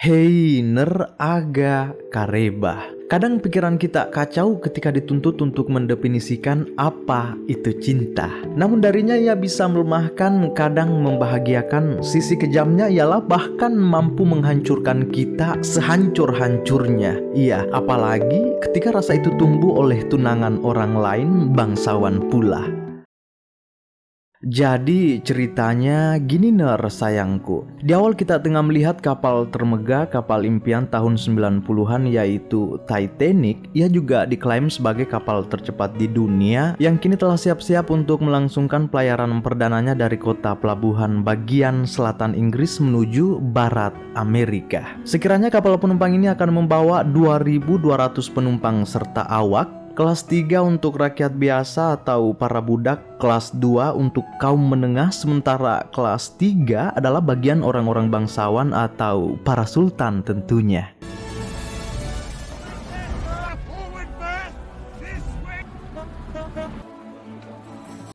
Hei, ner aga kareba. Kadang pikiran kita kacau ketika dituntut untuk mendefinisikan apa itu cinta. Namun darinya ia bisa melemahkan, kadang membahagiakan. Sisi kejamnya ialah bahkan mampu menghancurkan kita sehancur-hancurnya. Iya, apalagi ketika rasa itu tumbuh oleh tunangan orang lain, bangsawan pula. Jadi ceritanya gini ner sayangku. Di awal kita tengah melihat kapal termegah, kapal impian tahun 90-an yaitu Titanic. Ia juga diklaim sebagai kapal tercepat di dunia yang kini telah siap-siap untuk melangsungkan pelayaran perdananya dari kota pelabuhan bagian selatan Inggris menuju barat Amerika. Sekiranya kapal penumpang ini akan membawa 2.200 penumpang serta awak. Kelas 3 untuk rakyat biasa atau para budak, kelas 2 untuk kaum menengah, sementara kelas 3 adalah bagian orang-orang bangsawan atau para sultan tentunya.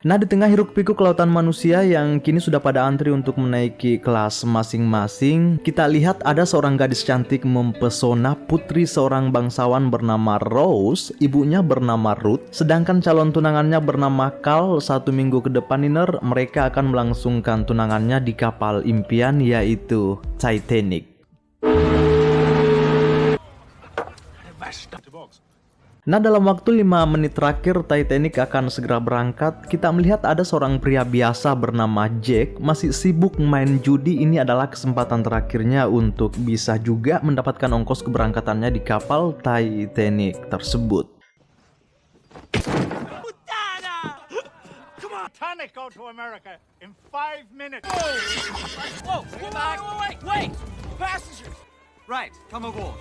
Nah, di tengah hiruk-pikuk lautan manusia yang kini sudah pada antri untuk menaiki kelas masing-masing, kita lihat ada seorang gadis cantik mempesona, putri seorang bangsawan bernama Rose, ibunya bernama Ruth, sedangkan calon tunangannya bernama Carl. 1 minggu ke depan mereka akan melangsungkan tunangannya di kapal impian yaitu Titanic. Nah, dalam waktu 5 menit terakhir Titanic akan segera berangkat. Kita melihat ada seorang pria biasa bernama Jack masih sibuk main judi. Ini adalah kesempatan terakhirnya untuk bisa juga mendapatkan ongkos keberangkatannya di kapal Titanic tersebut. Titanic go to America in 5 minutes. Whoa, wait! Passengers! Right, come aboard.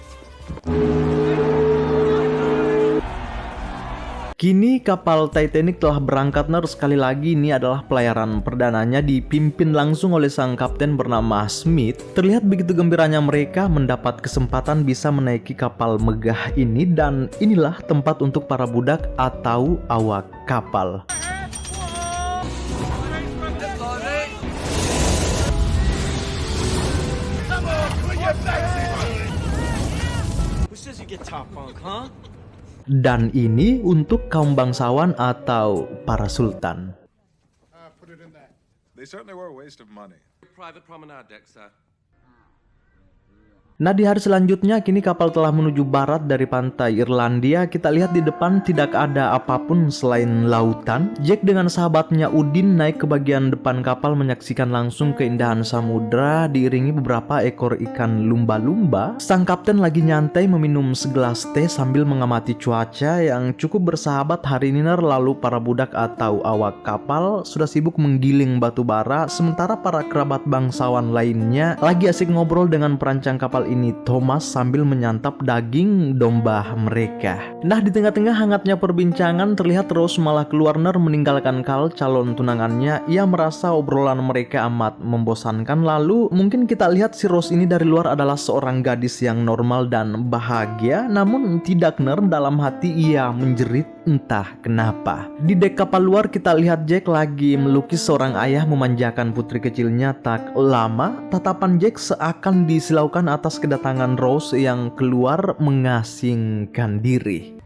Kini kapal Titanic telah berangkat sekali lagi. Ini adalah pelayaran perdananya dipimpin langsung oleh sang kapten bernama Smith. Terlihat begitu gembiranya mereka mendapat kesempatan bisa menaiki kapal megah ini, dan inilah tempat untuk para budak atau awak kapal. Dan ini untuk kaum bangsawan atau para sultan. Nah, di hari selanjutnya kini kapal telah menuju barat dari pantai Irlandia. Kita lihat di depan tidak ada apapun selain lautan. Jack dengan sahabatnya Udin naik ke bagian depan kapal menyaksikan langsung keindahan samudra diiringi beberapa ekor ikan lumba-lumba. Sang kapten lagi nyantai meminum segelas teh sambil mengamati cuaca yang cukup bersahabat hari ini. Lalu para budak atau awak kapal sudah sibuk menggiling batu bara, sementara para kerabat bangsawan lainnya lagi asik ngobrol dengan perancang kapal ini Thomas sambil menyantap daging domba mereka. Nah, di tengah-tengah hangatnya perbincangan terlihat Rose malah keluar meninggalkan Carl, calon tunangannya. Ia merasa obrolan mereka amat membosankan. Lalu mungkin kita lihat si Rose ini dari luar adalah seorang gadis yang normal dan bahagia, namun tidak dalam hati ia menjerit entah kenapa. Di dek kapal luar kita lihat Jack lagi melukis seorang ayah memanjakan putri kecilnya. Tak lama tatapan Jack seakan disilaukan atas kedatangan Rose yang keluar mengasingkan diri.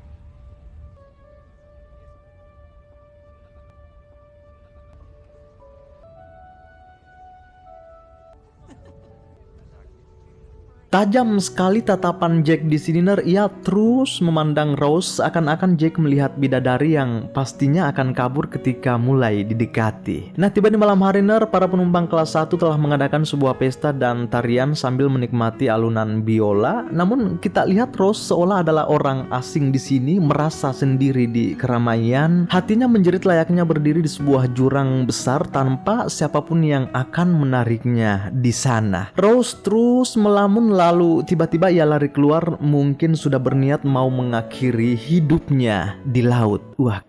Tajam sekali tatapan Jack di sini. Ia terus memandang Rose seakan-akan Jack melihat bidadari yang pastinya akan kabur ketika mulai didekati. Nah, tiba di malam hari para penumpang kelas 1 telah mengadakan sebuah pesta dan tarian sambil menikmati alunan biola. Namun kita lihat Rose seolah adalah orang asing di sini, merasa sendiri di keramaian. Hatinya menjerit layaknya berdiri di sebuah jurang besar tanpa siapapun yang akan menariknya di sana. Rose terus melamun. Lalu tiba-tiba ia lari keluar, mungkin sudah berniat mau mengakhiri hidupnya di laut. Wah.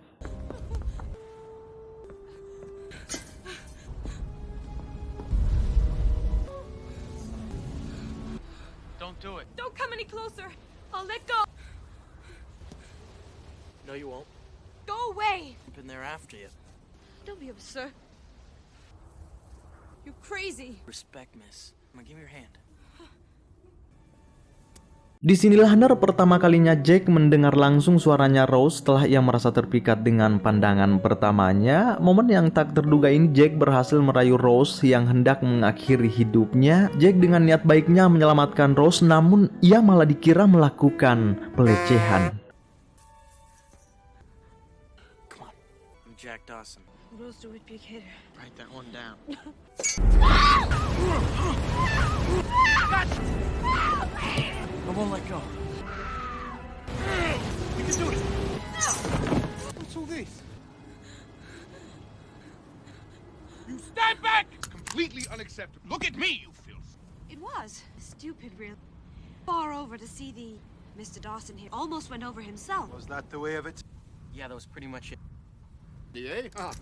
Don't do it. Don't come any closer. I'll let go. No, you won't. Go away. I've been there after you. Don't be absurd. You're crazy. Respect, miss. Come on, give me your hand. Disinilah Ner pertama kalinya Jack mendengar langsung suaranya Rose setelah ia merasa terpikat dengan pandangan pertamanya. Momen yang tak terduga ini Jack berhasil merayu Rose yang hendak mengakhiri hidupnya. Jack dengan niat baiknya menyelamatkan Rose, namun ia malah dikira melakukan pelecehan. I'm Jack Dawson. Rose DeWitt Buchanan. Write that one down. I won't let go. We can do it. What's all this? You stand back! Completely unacceptable. Look at me, you filth. It was stupid, really. Far over to see the Mr. Dawson here. Almost went over himself. Was that the way of it? Yeah, that was pretty much it. Yeah.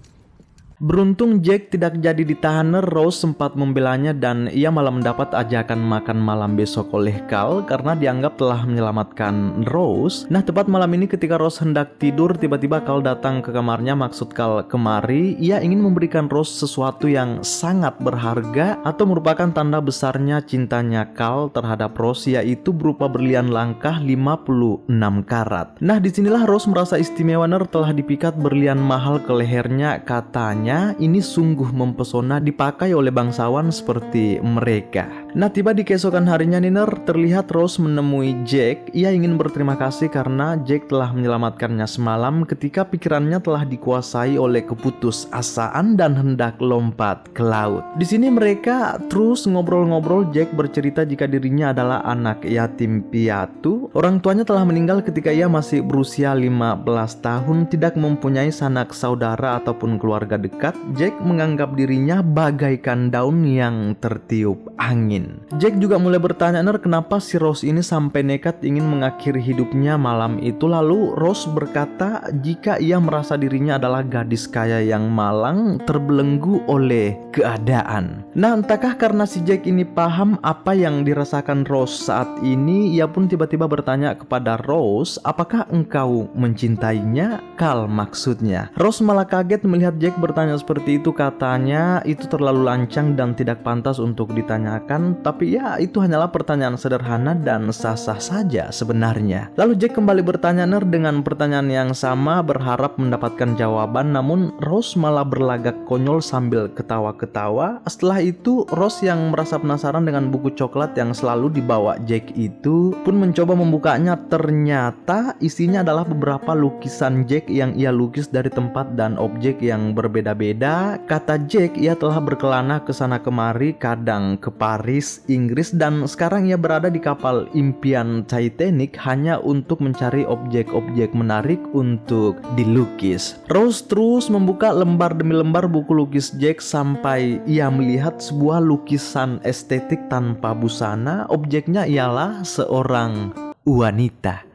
Beruntung Jack tidak jadi ditahan, Rose sempat membelanya dan ia malah mendapat ajakan makan malam besok oleh Carl karena dianggap telah menyelamatkan Rose. Nah, tepat malam ini ketika Rose hendak tidur, tiba-tiba Carl datang ke kamarnya. Maksud Carl kemari, ia ingin memberikan Rose sesuatu yang sangat berharga atau merupakan tanda besarnya cintanya Carl terhadap Rose, yaitu berupa berlian langkah 56 karat. Nah, disinilah Rose merasa istimewa, telah dipikat berlian mahal ke lehernya. Katanya ini sungguh mempesona dipakai oleh bangsawan seperti mereka. Nah, tiba di keesokan harinya Niner, terlihat Rose menemui Jack. Ia ingin berterima kasih karena Jack telah menyelamatkannya semalam ketika pikirannya telah dikuasai oleh keputusasaan dan hendak lompat ke laut. Di sini mereka terus ngobrol-ngobrol. Jack bercerita jika dirinya adalah anak yatim piatu. Orang tuanya telah meninggal ketika ia masih berusia 15 tahun, tidak mempunyai sanak saudara ataupun keluarga dekat. Jack menganggap dirinya bagaikan daun yang tertiup angin. Jack juga mulai bertanya, kenapa si Rose ini sampai nekat ingin mengakhiri hidupnya malam itu. Lalu Rose berkata jika ia merasa dirinya adalah gadis kaya yang malang terbelenggu oleh keadaan. Nah, entahkah karena si Jack ini paham apa yang dirasakan Rose saat ini, ia pun tiba-tiba bertanya kepada Rose, apakah engkau mencintainya? Carl maksudnya. Rose malah kaget melihat Jack bertanya seperti itu. Katanya itu terlalu lancang dan tidak pantas untuk ditanyakan, tapi ya itu hanyalah pertanyaan sederhana dan sah-sah saja sebenarnya. Lalu Jack kembali bertanya dengan pertanyaan yang sama, berharap mendapatkan jawaban, namun Rose malah berlagak konyol sambil ketawa-ketawa. Setelah itu Rose yang merasa penasaran dengan buku coklat yang selalu dibawa Jack itu pun mencoba membukanya. Ternyata isinya adalah beberapa lukisan Jack yang ia lukis dari tempat dan objek yang berbeda-beda. Kata Jack, ia telah berkelana ke sana kemari, kadang ke Paris, Inggris, dan sekarang ia berada di kapal impian Titanic hanya untuk mencari objek-objek menarik untuk dilukis. Rose terus membuka lembar demi lembar buku lukis Jack sampai ia melihat sebuah lukisan estetik tanpa busana. Objeknya ialah seorang wanita.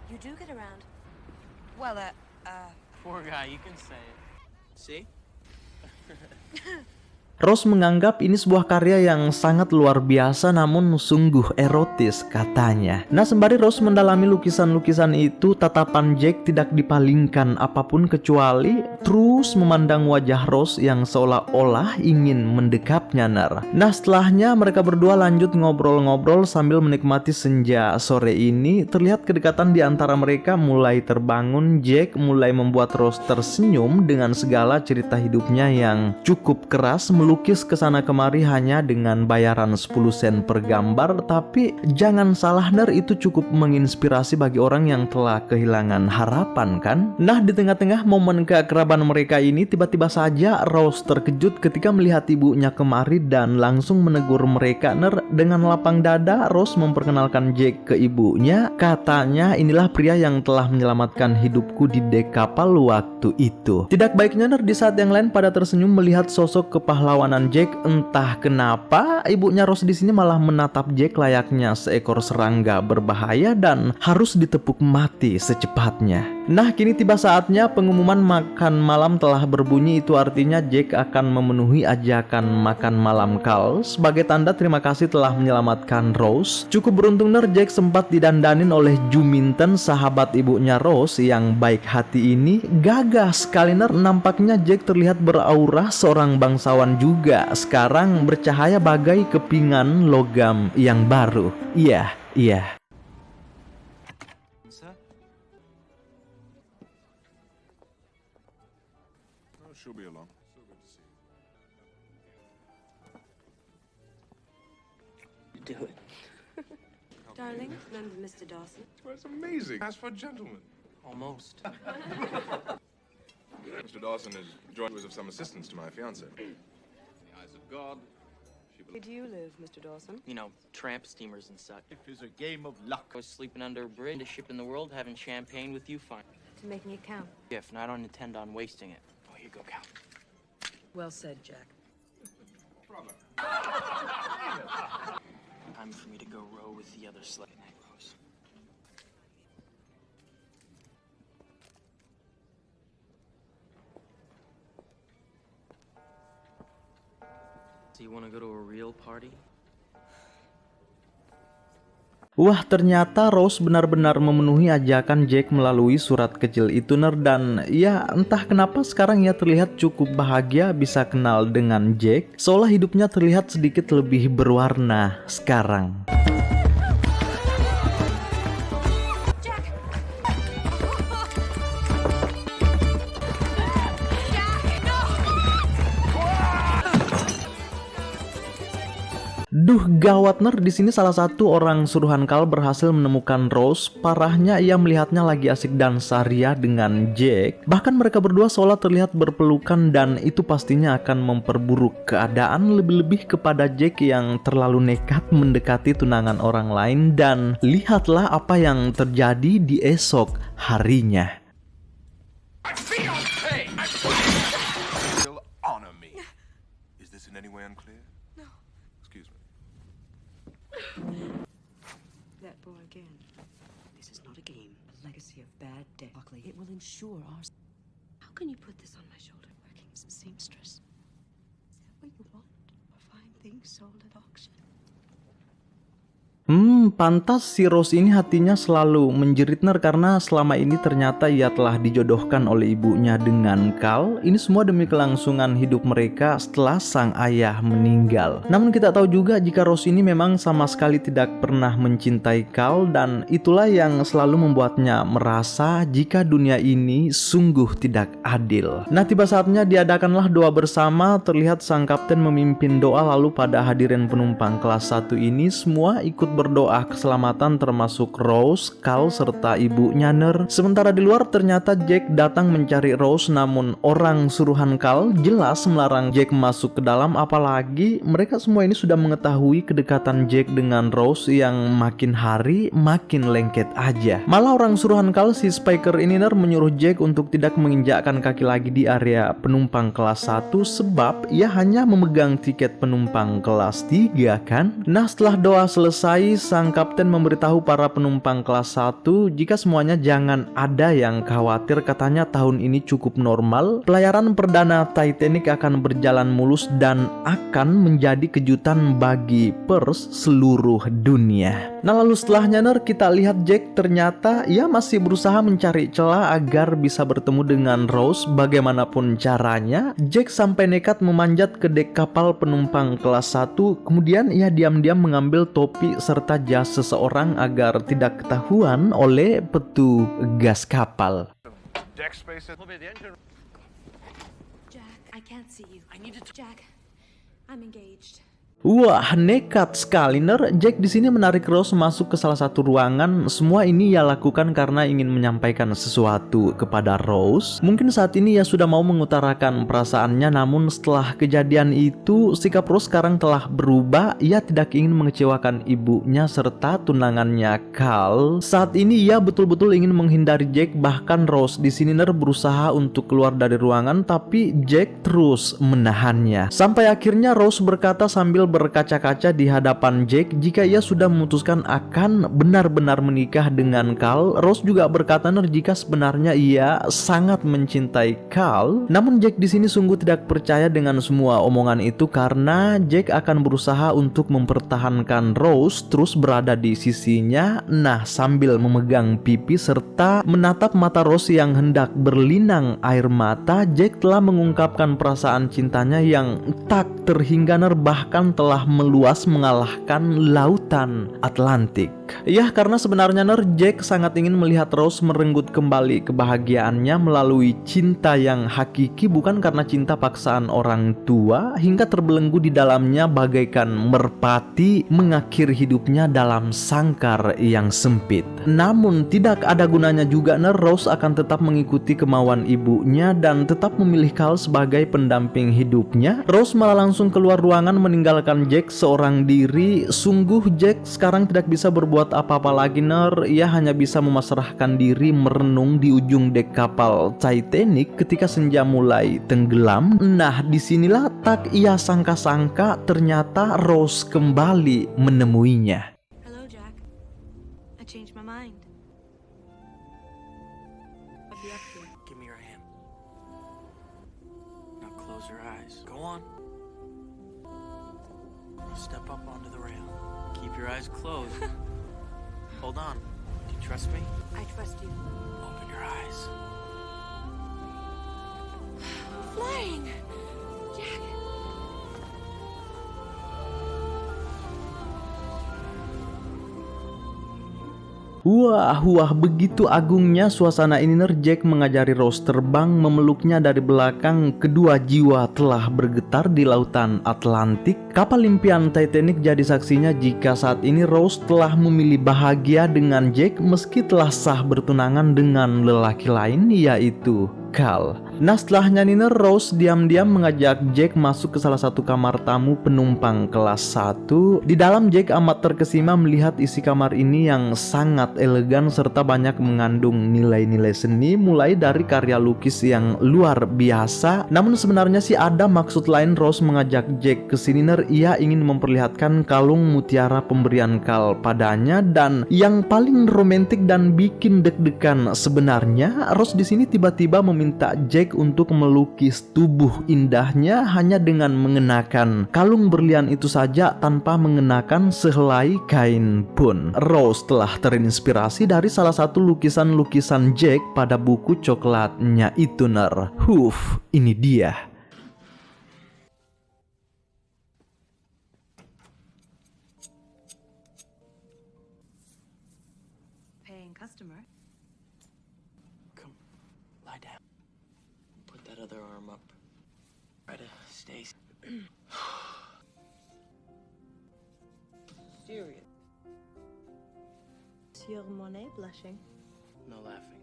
You do get around. Well, Poor guy, you can say it. See? Rose menganggap ini sebuah karya yang sangat luar biasa namun sungguh erotis katanya. Nah, sembari Rose mendalami lukisan-lukisan itu, tatapan Jack tidak dipalingkan apapun kecuali terus memandang wajah Rose yang seolah-olah ingin mendekapnya. Nah, setelahnya mereka berdua lanjut ngobrol-ngobrol sambil menikmati senja sore ini. Terlihat kedekatan di antara mereka mulai terbangun. Jack mulai membuat Rose tersenyum dengan segala cerita hidupnya yang cukup keras, melukis kesana kemari hanya dengan bayaran 10 sen per gambar. Tapi jangan salah itu cukup menginspirasi bagi orang yang telah kehilangan harapan kan. Nah, di tengah-tengah momen keakraban mereka ini, tiba-tiba saja Rose terkejut ketika melihat ibunya kemari dan langsung menegur mereka. Dengan lapang dada Rose memperkenalkan Jack ke ibunya. Katanya inilah pria yang telah menyelamatkan hidupku di dek kapal waktu itu. Tidak baiknya di saat yang lain pada tersenyum melihat sosok kepahlawanan Jack. Entah kenapa ibunya Rose di sini malah menatap Jack layaknya seekor serangga berbahaya dan harus ditepuk mati secepatnya. Nah, kini tiba saatnya pengumuman makan malam telah berbunyi. Itu artinya Jack akan memenuhi ajakan makan malam Carl sebagai tanda terima kasih telah menyelamatkan Rose. Cukup beruntung Jack sempat didandanin oleh Juminten, sahabat ibunya Rose yang baik hati ini. Gagah sekali nampaknya Jack terlihat beraura seorang bangsawan juga. Sekarang bercahaya bagai kepingan logam yang baru. Iya. Darling, remember Mr. Dawson? Well, it's amazing. As for a gentleman. Almost. Mr. Dawson is joined with some assistance to my fiancée. In the eyes of God, she Where do you live, Mr. Dawson? You know, tramp steamers and such. Life is a game of luck. I was sleeping under a bridge, a ship in the world, having champagne with you, fine. To making it count. Gift, and I don't intend on wasting it. Oh, here you go, Cal. Well said, Jack. Time for me to go row with the other sled. Good night, Rose. So you want to go to a real party? Wah, ternyata Rose benar-benar memenuhi ajakan Jack melalui surat kecil itu, dan ya entah kenapa sekarang ia terlihat cukup bahagia bisa kenal dengan Jack, seolah hidupnya terlihat sedikit lebih berwarna sekarang. Duh, gawat ner, di sini salah satu orang suruhan Cal berhasil menemukan Rose. Parahnya ia melihatnya lagi asik dansa ria dengan Jack. Bahkan mereka berdua seolah terlihat berpelukan, dan itu pastinya akan memperburuk keadaan, lebih-lebih kepada Jack yang terlalu nekat mendekati tunangan orang lain. Dan lihatlah apa yang terjadi di esok harinya. will honor me. Is this in any way unclear? No. Excuse me. That boy again. This is not a game. A legacy of bad debt. Buckley, it will ensure our... How can you put this on my shoulder? Working as a seamstress. Is that what you want? Or fine things sold at auction? Pantas si Rose ini hatinya selalu menjerit ner, karena selama ini ternyata ia telah dijodohkan oleh ibunya dengan Cal. Ini semua demi kelangsungan hidup mereka setelah sang ayah meninggal. Namun kita tahu juga jika Rose ini memang sama sekali tidak pernah mencintai Cal, dan itulah yang selalu membuatnya merasa jika dunia ini sungguh tidak adil. Nah, tiba saatnya diadakanlah doa bersama. Terlihat sang kapten memimpin doa, lalu pada hadirin penumpang kelas 1 ini semua ikut berdoa keselamatan, termasuk Rose, Cal, serta ibunya ner. Sementara di luar ternyata Jack datang mencari Rose, namun orang suruhan Cal jelas melarang Jack masuk ke dalam. Apalagi mereka semua ini sudah mengetahui kedekatan Jack dengan Rose yang makin hari makin lengket aja. Malah orang suruhan Cal, si Spiker ini ner, menyuruh Jack untuk tidak menginjakkan kaki lagi di area penumpang kelas 1 sebab ia hanya memegang tiket penumpang kelas 3 kan. Nah, setelah doa selesai, sang kapten memberitahu para penumpang kelas 1 jika semuanya jangan ada yang khawatir. Katanya tahun ini cukup normal, pelayaran perdana Titanic akan berjalan mulus dan akan menjadi kejutan bagi pers seluruh dunia. Nah, lalu setelahnya ner, kita lihat Jack ternyata ia masih berusaha mencari celah agar bisa bertemu dengan Rose. Bagaimanapun caranya, Jack sampai nekat memanjat ke dek kapal penumpang kelas 1. Kemudian ia diam-diam mengambil topi serta jas seseorang agar tidak ketahuan oleh petugas kapal. Deck space. Jack, I can't see you. I need to... Jack, I'm engaged. Wah, nekat sekali ner. Jack di sini menarik Rose masuk ke salah satu ruangan. Semua ini ia lakukan karena ingin menyampaikan sesuatu kepada Rose. Mungkin saat ini ia sudah mau mengutarakan perasaannya, namun setelah kejadian itu sikap Rose sekarang telah berubah. Ia tidak ingin mengecewakan ibunya serta tunangannya Cal. Saat ini ia betul-betul ingin menghindari Jack. Bahkan Rose di sini ner berusaha untuk keluar dari ruangan, tapi Jack terus menahannya. Sampai akhirnya Rose berkata sambil berkaca-kaca di hadapan Jack jika ia sudah memutuskan akan benar-benar menikah dengan Cal. Rose juga berkata ner jika sebenarnya ia sangat mencintai Cal. Namun Jack di sini sungguh tidak percaya dengan semua omongan itu, karena Jack akan berusaha untuk mempertahankan Rose terus berada di sisinya. Nah, sambil memegang pipi serta menatap mata Rose yang hendak berlinang air mata, Jack telah mengungkapkan perasaan cintanya yang tak terhingga ner, bahkan telah meluas mengalahkan lautan Atlantik. Ya, karena sebenarnya Jack sangat ingin melihat Rose merenggut kembali kebahagiaannya melalui cinta yang hakiki, bukan karena cinta paksaan orang tua hingga terbelenggu di dalamnya bagaikan merpati mengakhiri hidupnya dalam sangkar yang sempit. Namun tidak ada gunanya juga Rose akan tetap mengikuti kemauan ibunya dan tetap memilih Cal sebagai pendamping hidupnya. Rose malah langsung keluar ruangan meninggalkan Jack seorang diri. Sungguh Jack sekarang tidak bisa berbuat apa-apa lagi ia hanya bisa memasrahkan diri merenung di ujung dek kapal Titanic ketika senja mulai tenggelam. Nah, disinilah tak ia sangka-sangka ternyata Rose kembali menemuinya. Hello, Jack. I changed my mind. I'll be up here. Give me your hand. Now close your eyes. Go on. Step up onto the rail. Keep your eyes closed. Hold on. Do you trust me? I trust you. Open your eyes. Flying! Jack! Wah, begitu agungnya suasana ini Jack mengajari Rose terbang, memeluknya dari belakang. Kedua jiwa telah bergetar di lautan Atlantik. Kapal impian Titanic jadi saksinya jika saat ini Rose telah memilih bahagia dengan Jack meski telah sah bertunangan dengan lelaki lain, yaitu Cal. Nah, setelahnya Rose diam-diam mengajak Jack masuk ke salah satu kamar tamu penumpang kelas 1. Di dalam Jack amat terkesima melihat isi kamar ini yang sangat elegan serta banyak mengandung nilai-nilai seni, mulai dari karya lukis yang luar biasa. Namun sebenarnya sih ada maksud lain Rose mengajak Jack ke sini. Ia ingin memperlihatkan kalung mutiara pemberian Cal padanya, dan yang paling romantis dan bikin deg-degan sebenarnya Rose di sini tiba-tiba meminta Jack untuk melukis tubuh indahnya hanya dengan mengenakan kalung berlian itu saja tanpa mengenakan sehelai kain pun. Rose telah terinspirasi dari salah satu lukisan-lukisan Jack pada buku coklatnya itu ini dia. Paying customer. Come, lie down. Put that other arm up. Try to stay. Serious. Monsieur Monet blushing. No laughing.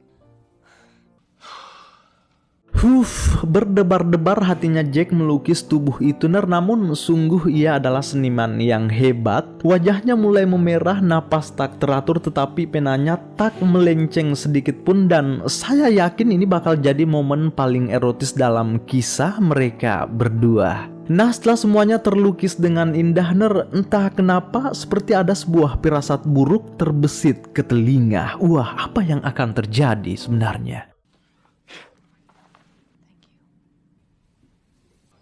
Berdebar-debar hatinya Jack melukis tubuh itu namun sungguh ia adalah seniman yang hebat. Wajahnya mulai memerah, napas tak teratur tetapi penanya tak melenceng sedikit pun, dan saya yakin ini bakal jadi momen paling erotis dalam kisah mereka berdua. Nah, setelah semuanya terlukis dengan indah entah kenapa seperti ada sebuah firasat buruk terbesit ke telinga. Wah, apa yang akan terjadi sebenarnya?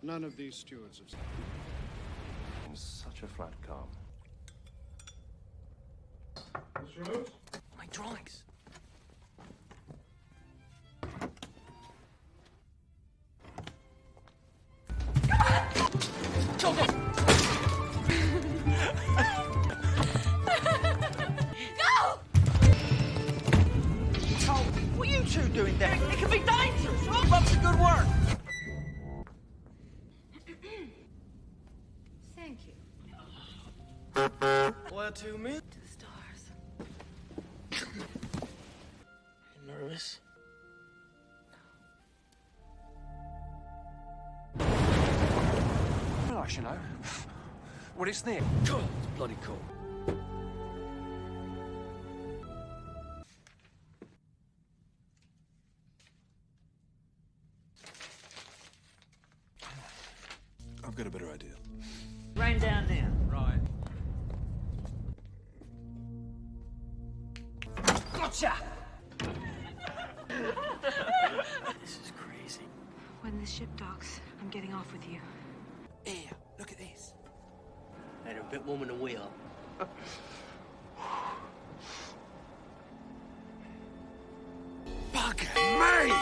None of these stewards have... Such a flat calm. My drawings. What are you two doing there? It could be dangerous. Keep up the good work. Thank you. Where to, me? To the stars. You nervous? Gosh, you know. What is this? It's bloody cool. I've got a better idea. Rain down now. Right. Gotcha! This is crazy. When the ship docks, I'm getting off with you. Here, look at this. They're a bit warmer than we are. Bugger me!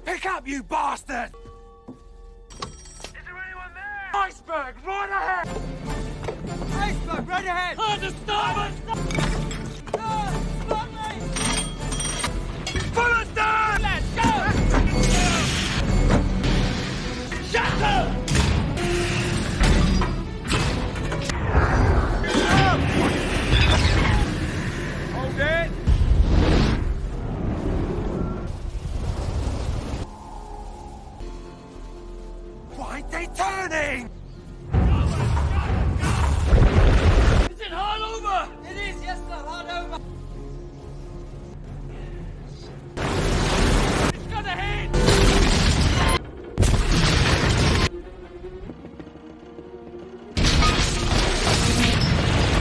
Pick up, you bastard! Is there anyone there? Iceberg, right ahead! Iceberg, right ahead! Hunter, stop! Stop me! Pull us down! Let's go! Shut up! Hold it! Why are they turning? Is it hard over? It is, yes, sir, hard over. It's gonna hit!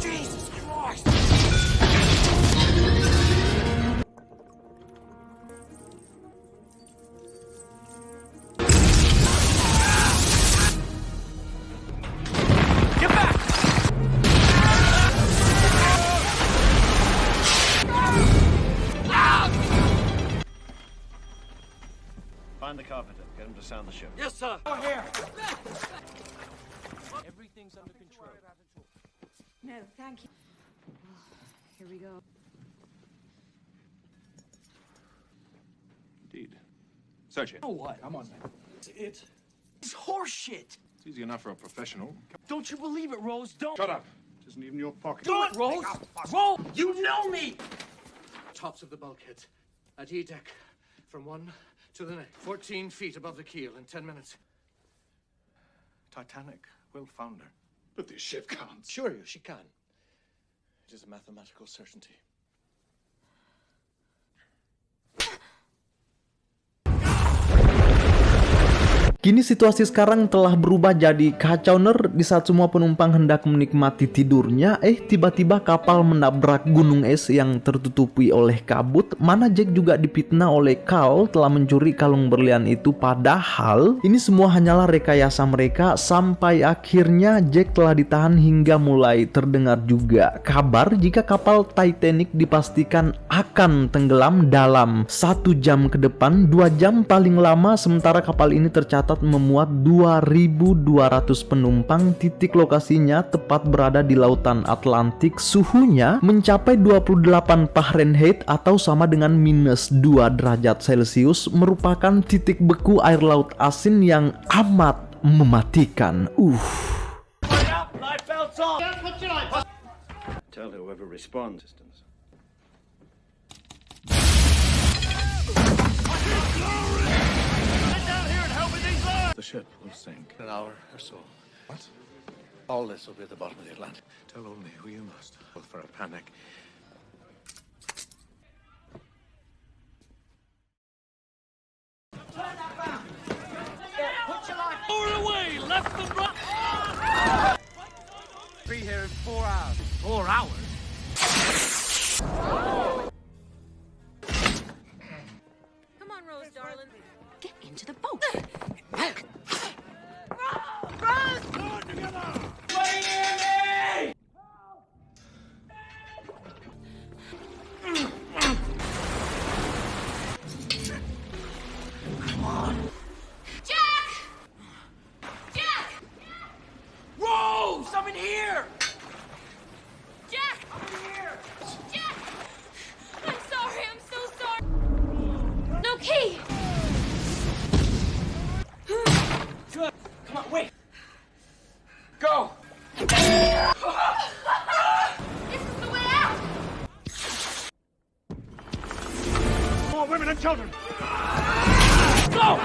Jesus Christ! Get back! Find the carpenter. Get him to sound the ship. Yes, sir. Over here. Everything's under control. No, thank you. Here we go. Indeed. Search it. Oh, what? I'm on that. It's horseshit. It's easy enough for a professional. Don't you believe it, Rose? Don't. Shut up. It isn't even your pocket. Do it, Rose. Rose, you know me. Tops of the bulkheads. At E deck. From one to the next. 14 feet above the keel in 10 minutes. Titanic will founder. But this ship can't. Sure, she can. It is a mathematical certainty. Kini situasi sekarang telah berubah jadi kacau di saat semua penumpang hendak menikmati tidurnya. Tiba-tiba kapal menabrak gunung es yang tertutupi oleh kabut. Mana Jack juga dipitnah oleh Carl telah mencuri kalung berlian itu. Padahal ini semua hanyalah rekayasa mereka. Sampai akhirnya Jack telah ditahan hingga mulai terdengar juga kabar jika kapal Titanic dipastikan akan tenggelam dalam 1 jam ke depan, 2 jam paling lama. Sementara kapal ini tercatat memuat 2.200 penumpang. Titik lokasinya tepat berada di lautan Atlantik. Suhunya mencapai 28 Fahrenheit atau sama dengan -2 derajat Celcius. Merupakan titik beku air laut asin yang amat mematikan. Life belts on. Tell whoever responds. Distance. Get down here and help with these lines. The ship will sink. An hour or so. What? All this will be at the bottom of the Atlantic. Tell only who you must. For a panic. Lower away, left and right. Be here in 4 hours. 4 hours? Come on, Rose, darling. Get into the boat. Jack! Jack! Rose, I'm in here. Jack! Jack! I'm sorry, I'm so sorry. No key! Good. Come on, wait. Go. This is the way out! More women and children. Go.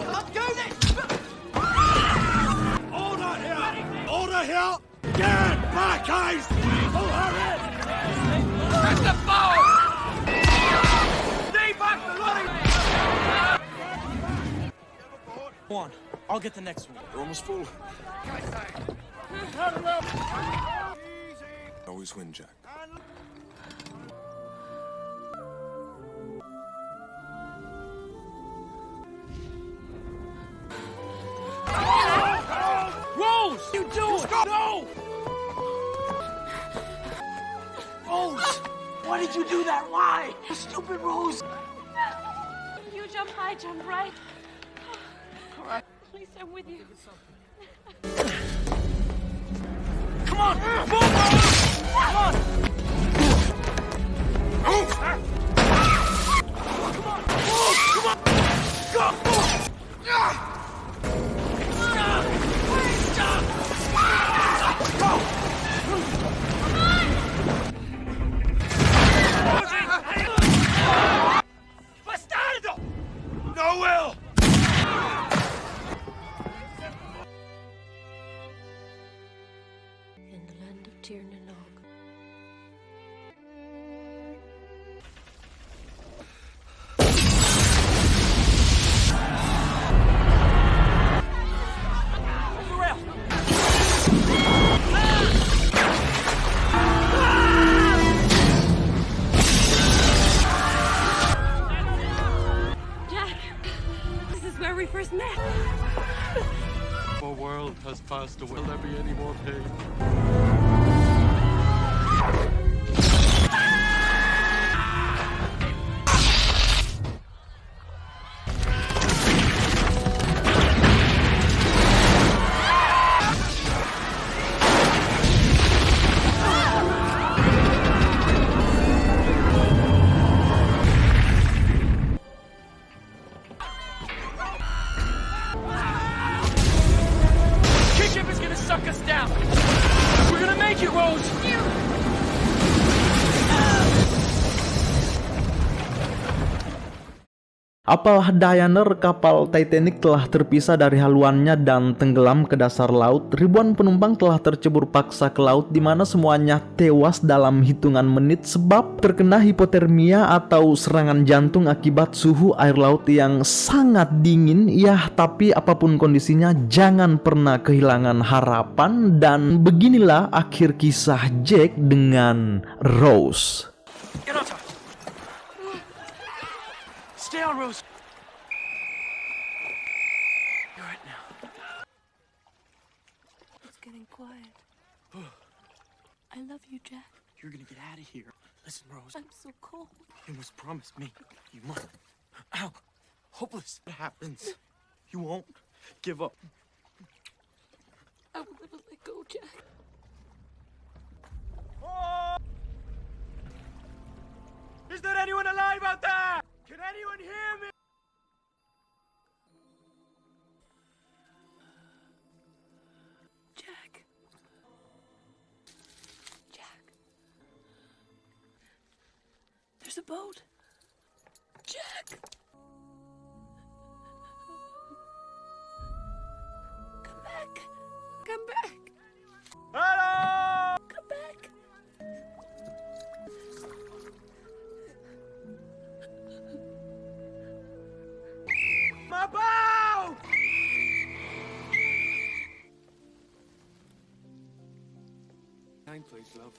Let's do this. Order here. Order here. Get back, guys. Oh, hurry. Press the boat. Stay back the line. Go on. I'll get the next one. They're almost full. Always win, Jack. Rose, you do it. No. Rose, why did you do that? Why? Stupid Rose. You jump, I jump, right? Please, I'm with you. Come Come on! Move! Come on! Move! Come on! Move! Come on! Go! Bastardo! No will! In the land of Tir na Nog. Jack, this is where we first met. Our world has passed away. Will there be any more pain? Kinship is gonna suck us down. We're gonna make it, Rose. Apalah Diana, kapal Titanic telah terpisah dari haluannya dan tenggelam ke dasar laut. Ribuan penumpang telah tercebur paksa ke laut, di mana semuanya tewas dalam hitungan menit sebab terkena hipotermia atau serangan jantung akibat suhu air laut yang sangat dingin. Ya, tapi apapun kondisinya, jangan pernah kehilangan harapan. Dan beginilah akhir kisah Jack dengan Rose. Get on top. Stay on, Rose. You're right now. It's getting quiet. I love you, Jack. You're gonna get out of here. Listen, Rose. I'm so cold. You must promise me. You must. Ow. Hopeless. What happens? You won't give up. I will never let go, Jack. Is there anyone alive out there? Can anyone hear me? Jack. Jack. There's a boat. Jack. Come back. Come back. Hello! Come back. My bow! Nine, please, love.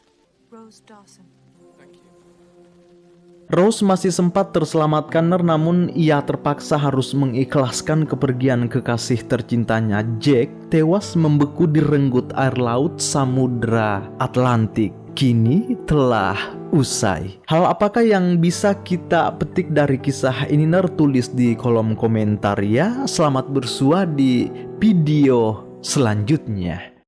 Rose Dawson. Thank you. Rose masih sempat terselamatkan, namun ia terpaksa harus mengikhlaskan kepergian kekasih tercintanya. Jack tewas membeku di renggut air laut Samudra Atlantik. Kini telah usai. Hal apakah yang bisa kita petik dari kisah ini? Tulis di kolom komentar ya. Selamat bersua di video selanjutnya.